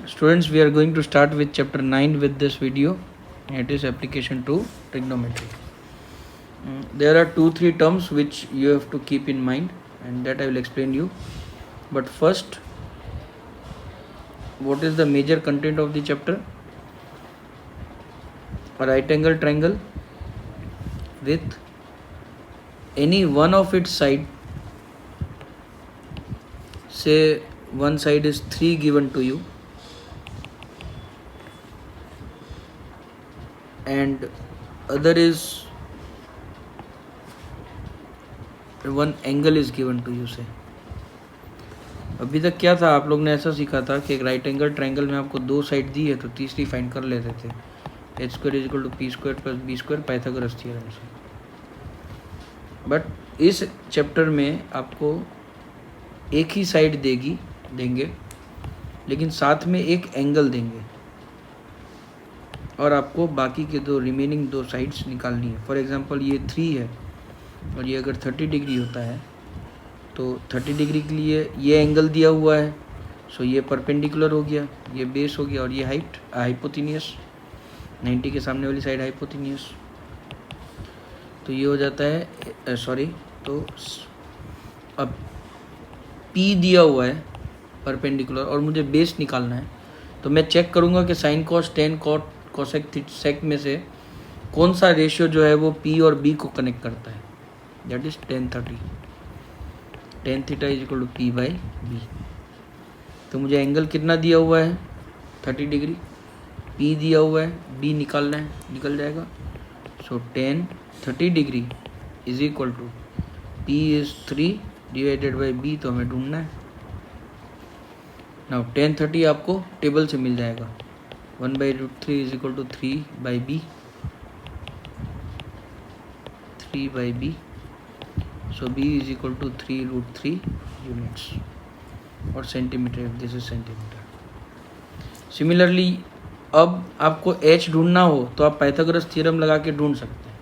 Students, we are going to start with chapter 9 with this video. It is application to trigonometry. There are 2-3 terms which you have to keep in mind, and that I will explain you. But first, what is the major content of the chapter? A right angle triangle with any one of its side, say one side is 3 given to you and other is one angle is given to you, say. अभी तक क्या था, आप लोग ने ऐसा सीखा था कि एक राइट एंगल ट्रायंगल में आपको दो साइड दी है तो तीसरी फाइंड कर लेते थे, H square is equal to P square plus B square Pythagoras theorem से. बट इस चैप्टर में आपको एक ही साइड देंगे लेकिन साथ में एक एंगल देंगे और आपको बाकी के दो रिमेनिंग दो साइड्स निकालनी है. फॉर एग्जांपल ये 3 है और ये अगर 30 डिग्री होता है तो 30 डिग्री के लिए ये एंगल दिया हुआ है, सो ये परपेंडिकुलर हो गया, ये बेस हो गया और ये हाइट हाइपोटेन्यूस, 90 के सामने वाली साइड हाइपोटेन्यूस, तो ये हो जाता है तो अब P दिया हुआ है परपेंडिकुलर और मुझे बेस निकालना है, तो मैं चेक करूँगा कि sine cos tan cot cosec sec में से कौन सा रेशियो जो है वो P और B को कनेक्ट करता है, that is tan theta is equal to P by B. तो मुझे एंगल कितना दिया हुआ है 30 डिग्री, P दिया हुआ है, B निकालना है, निकल जाएगा. So tan 30 degree is equal to P is 3 divided by B, तो हमें ढूंढना है. नाउ tan 30 आपको टेबल से मिल जाएगा, 1/√3 is equal to 3 by B, 3 by B. So B is equal to 3√3 units और centimetre, this is centimetre. Similarly अब आपको H ढूंढना हो तो आप पाइथागोरस थ्योरम लगा के ढूंढ सकते हैं,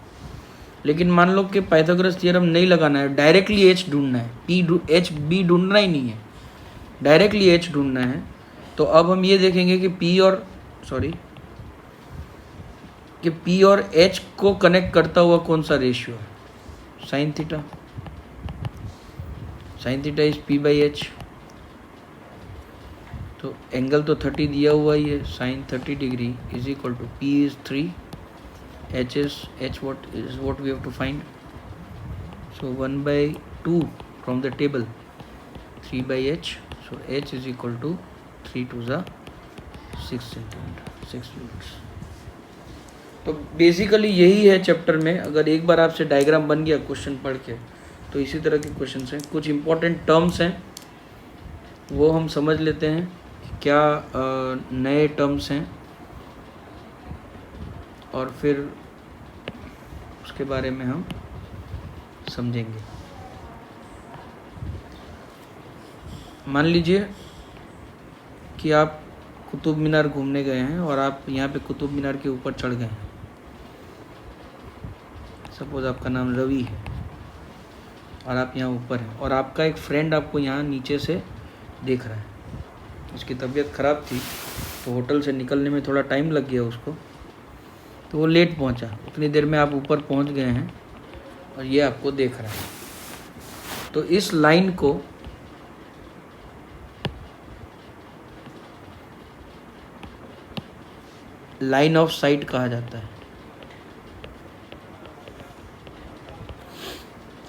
लेकिन मान लो कि पाइथागोरस थ्योरम नहीं लगाना है, डायरेक्टली H ढूंढना है, H B ढूंढना ही नहीं है, डायरेक्टली H ढूंढना है. तो अब हम ये देखेंगे कि P और H को कनेक्ट करता हुआ कौन सा रेशियो है, sine theta. Sine theta is P by H. तो एंगल तो 30 दिया हुआ ही है, sine 30 degree is equal to P is 3, H what we have to find. So 1/2 from the table, 3 by H. So H is equal to 3 to the 6 centimeter, 6 units. तो basically यही है chapter में. अगर एक बार आपसे डायग्राम बन गया question पढ़ के तो इसी तरह के क्वेश्चन हैं. कुछ इंपॉर्टेंट टर्म्स हैं वो हम समझ लेते हैं, क्या नए टर्म्स हैं, और फिर उसके बारे में हम समझेंगे. मान लीजिए कि आप कुतुब मीनार घूमने गए हैं और आप यहाँ पे कुतुब मीनार के ऊपर चढ़ गए हैं. सपोज आपका नाम रवि है और आप यहाँ ऊपर हैं और आपका एक फ्रेंड आपको यहाँ नीचे से देख रहा है. उसकी तबीयत ख़राब थी तो होटल से निकलने में थोड़ा टाइम लग गया उसको, तो वो लेट पहुँचा. उतनी देर में आप ऊपर पहुँच गए हैं और ये आपको देख रहा है. तो इस लाइन को लाइन ऑफ साइट कहा जाता है.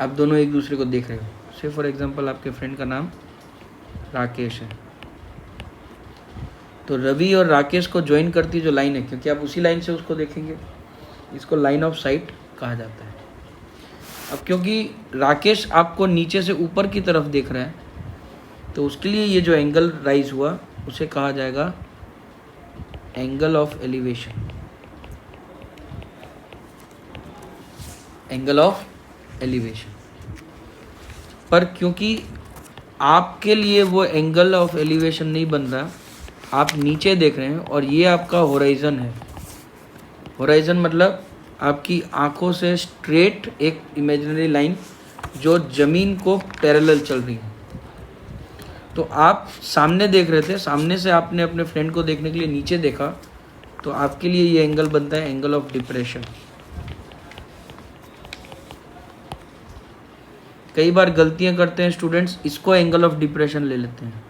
आप दोनों एक दूसरे को देख रहे हो. से फॉर एग्जांपल आपके फ्रेंड का नाम राकेश है, तो रवि और राकेश को ज्वाइन करती जो लाइन है, क्योंकि आप उसी लाइन से उसको देखेंगे, इसको लाइन ऑफ साइट कहा जाता है. अब क्योंकि राकेश आपको नीचे से ऊपर की तरफ देख रहा है तो उसके लिए ये जो एंगल राइज हुआ उसे कहा जाएगा angle of elevation. Angle of elevation. पर क्योंकि आपके लिए वो एंगल ऑफ एलिवेशन नहीं बन रहा, आप नीचे देख रहे हैं और ये आपका होराइजन है. होराइजन मतलब आपकी आंखों से स्ट्रेट एक इमेजिनरी लाइन जो ज़मीन को पैरेलल चल रही है. तो आप सामने देख रहे थे, सामने से आपने अपने फ्रेंड को देखने के लिए नीचे देखा, तो आपके लिए ये एंगल बनता है एंगल ऑफ डिप्रेशन। कई बार गलतियां करते हैं स्टूडेंट्स, इसको एंगल ऑफ डिप्रेशन ले लेते हैं।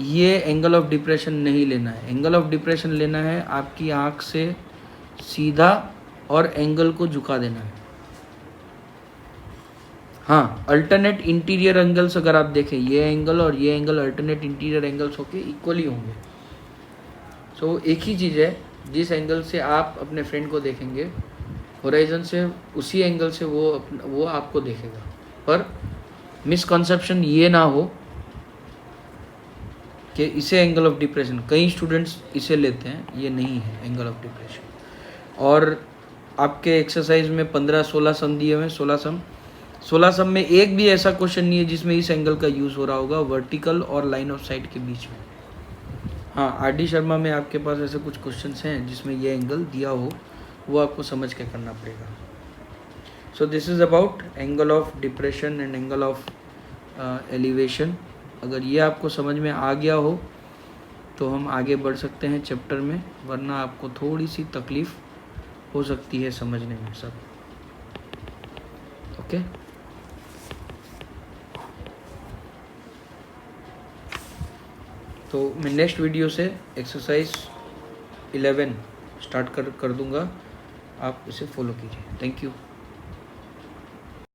ये एंगल ऑफ डिप्रेशन नहीं लेना है। एंगल ऑफ डिप्रेशन लेना है आपकी आंख से सीधा और एंगल को झुका देना है। हाँ, अल्टरनेट इंटीरियर एंगल्स अगर आप देखें, ये एंगल और ये एंगल अल्टरनेट इंटीरियर एंगल्स होके इक्वली होंगे। सो एक ही चीज़ है, जिस एंगल से आप अपने फ्रेंड को देखेंगे होराइजन से, उसी एंगल से वो आपको देखेगा। पर मिसकंसेप्शन ये ना हो कि इसे एंगल ऑफ डिप्रेशन, कई स्टूडेंट्स इसे लेते हैं, ये नहीं है एंगल ऑफ डिप्रेशन। और आपके एक्सरसाइज में 15-16 सम दिए हुए हैं, 16 सम में एक भी ऐसा क्वेश्चन नहीं है जिसमें इस एंगल का यूज़ हो रहा होगा वर्टिकल और लाइन ऑफ साइट के बीच में। हाँ, आर.डी. शर्मा में आपके पास ऐसे कुछ क्वेश्चंस हैं जिसमें ये एंगल दिया हो, वो आपको समझ के करना पड़ेगा। So this is about angle of depression and angle of elevation. अगर ये आपको समझ में आ गया हो तो हम आगे बढ़ सकते हैं चैप्टर में, वरना आपको थोड़ी सी तकलीफ़ हो सकती है समझने में सब। ओके, तो मैं नेक्स्ट वीडियो से एक्सरसाइज 11 स्टार्ट कर दूंगा, आप इसे फॉलो कीजिए। Thank you.